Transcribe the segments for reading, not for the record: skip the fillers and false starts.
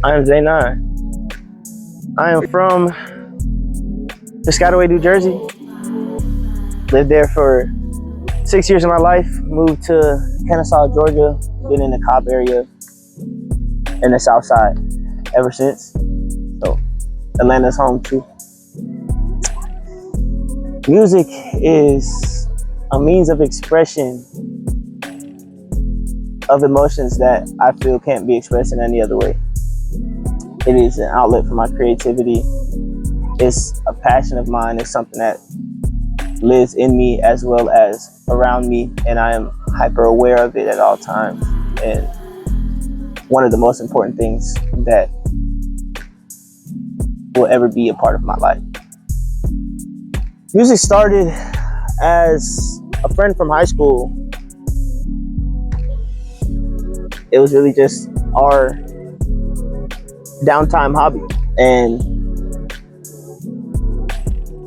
I am Zay9ine. I am from Piscataway, New Jersey. Lived there for 6 years of my life. Moved to Kennesaw, Georgia. Been in the Cobb area in the South Side ever since. So Atlanta's home too. Music is a means of expression of emotions that I feel can't be expressed in any other way. It is an outlet for my creativity. It's a passion of mine. It's something that lives in me as well as around me, and I am hyper aware of it at all times. And one of the most important things that will ever be a part of my life. Music started as a friend from high school. It was really just our downtime hobby, and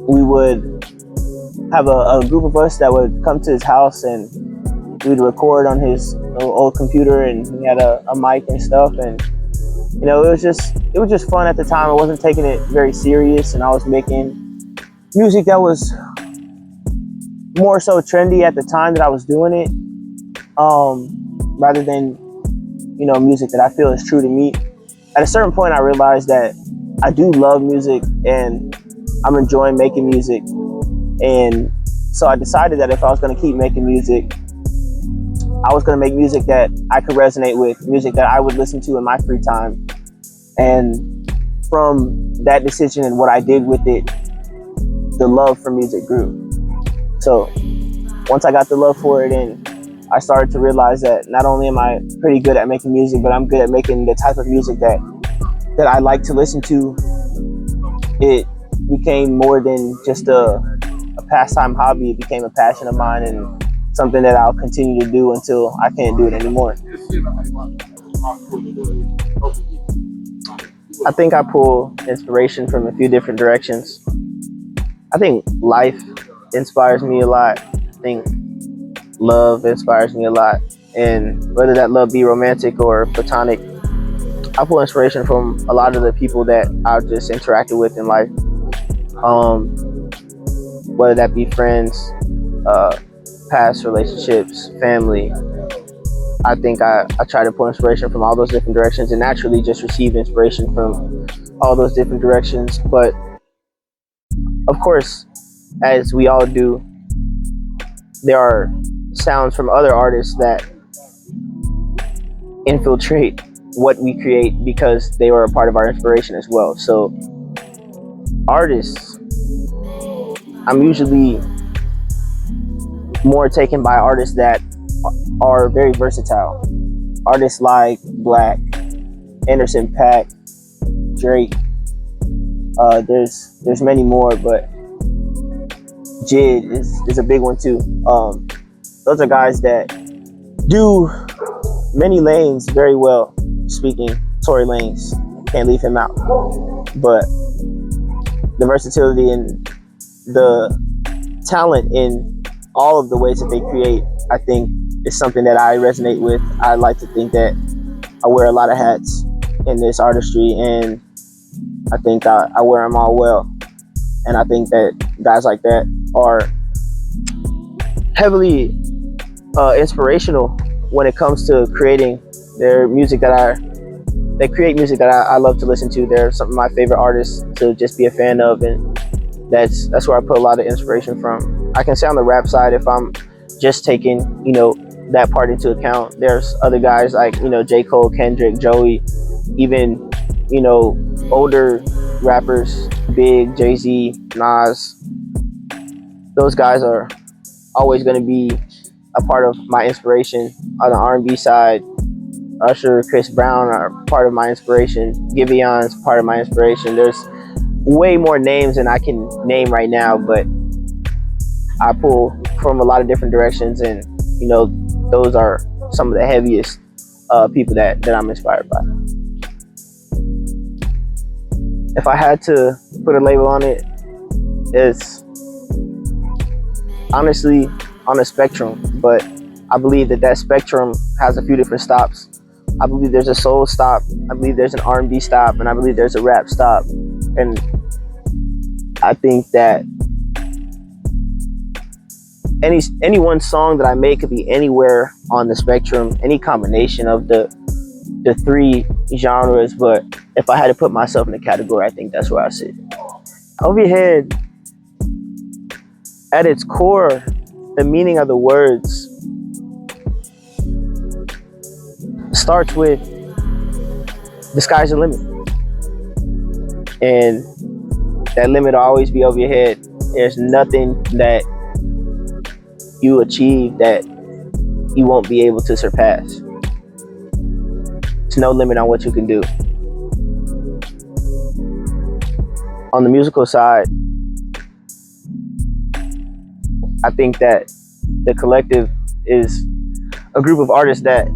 we would have a group of us that would come to his house, and we'd record on his old computer, and he had a mic and stuff, and it was just fun at the time. I wasn't taking it very serious, and I was making music that was more so trendy at the time that I was doing it, rather than music that I feel is true to me. At a certain point, I realized that I do love music and I'm enjoying making music. And so I decided that if I was going to keep making music, I was going to make music that I could resonate with, music that I would listen to in my free time. And from that decision and what I did with it, the love for music grew. So once I got the love for it, and I started to realize that not only am I pretty good at making music, but I'm good at making the type of music that I like to listen to. It became more than just a pastime hobby. It became a passion of mine and something that I'll continue to do until I can't do it anymore. I think I pull inspiration from a few different directions. I think life inspires me a lot. I think love inspires me a lot, and whether that love be romantic or platonic, I pull inspiration from a lot of the people that I've just interacted with in life, whether that be friends, past relationships, family. I think I try to pull inspiration from all those different directions and naturally just receive inspiration from all those different directions. But of course, as we all do, there are sounds from other artists that infiltrate what we create because they were a part of our inspiration as well. So artists, I'm usually more taken by artists that are very versatile. Artists like Black, Anderson .Paak, Drake. There's many more, but Jid is a big one too. Those are guys that do many lanes very well. Speaking Tory Lanez, can't leave him out. But the versatility and the talent in all of the ways that they create, I think, is something that I resonate with. I like to think that I wear a lot of hats in this artistry, and I think I wear them all well. And I think that guys like that are heavily inspirational when it comes to creating their music they create music that I love to listen to. They're some of my favorite artists to just be a fan of, and that's where I put a lot of inspiration from. I can say on the rap side, if I'm just taking that part into account, there's other guys like J. Cole, Kendrick, Joey, even older rappers, Big, Jay-Z, Nas. Those guys are always going to be a part of my inspiration. On the R&B side, Usher, Chris Brown are part of my inspiration. Giveon's part of my inspiration. There's way more names than I can name right now, but I pull from a lot of different directions, and those are some of the heaviest people that I'm inspired by. If I had to put a label on it, it's honestly on a spectrum, but I believe that spectrum has a few different stops. I believe there's a soul stop, I believe there's an R&B stop, and I believe there's a rap stop. And I think that any one song that I make could be anywhere on the spectrum, any combination of the three genres. But if I had to put myself in a category, I think that's where I sit. Over your head, at its core, the meaning of the words starts with the sky's the limit, and that limit will always be over your head. There's nothing that you achieve that you won't be able to surpass. There's no limit on what you can do. On the musical side, I think that the collective is a group of artists that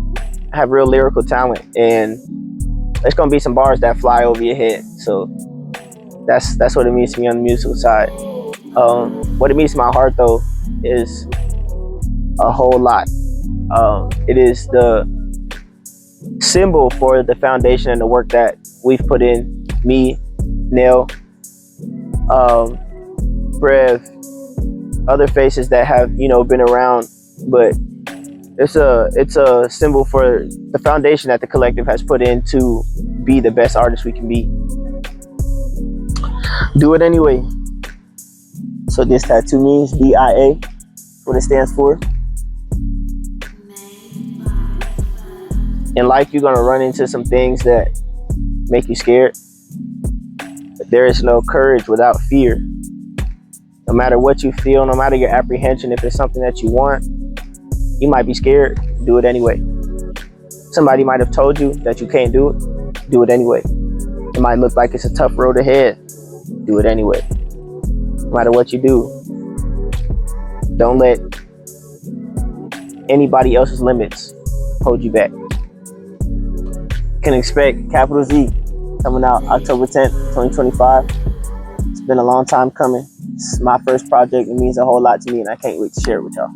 have real lyrical talent, and there's gonna be some bars that fly over your head. So that's what it means to me on the musical side. What it means to my heart, though, is a whole lot. It is the symbol for the foundation and the work that we've put in. Me, Neil, Brev, other faces that have been around, but it's a symbol for the foundation that the collective has put in to be the best artists we can be. Do it anyway. So this tattoo means DIA, what it stands for. In life, you're gonna run into some things that make you scared. But there is no courage without fear. No matter what you feel, no matter your apprehension, if it's something that you want, you might be scared. Do it anyway. Somebody might have told you that you can't do it. Do it anyway. It might look like it's a tough road ahead. Do it anyway. No matter what you do, don't let anybody else's limits hold you back. You can expect Capital Z coming out October 10th, 2025. It's been a long time coming. It's my first project. It means a whole lot to me, and I can't wait to share it with y'all.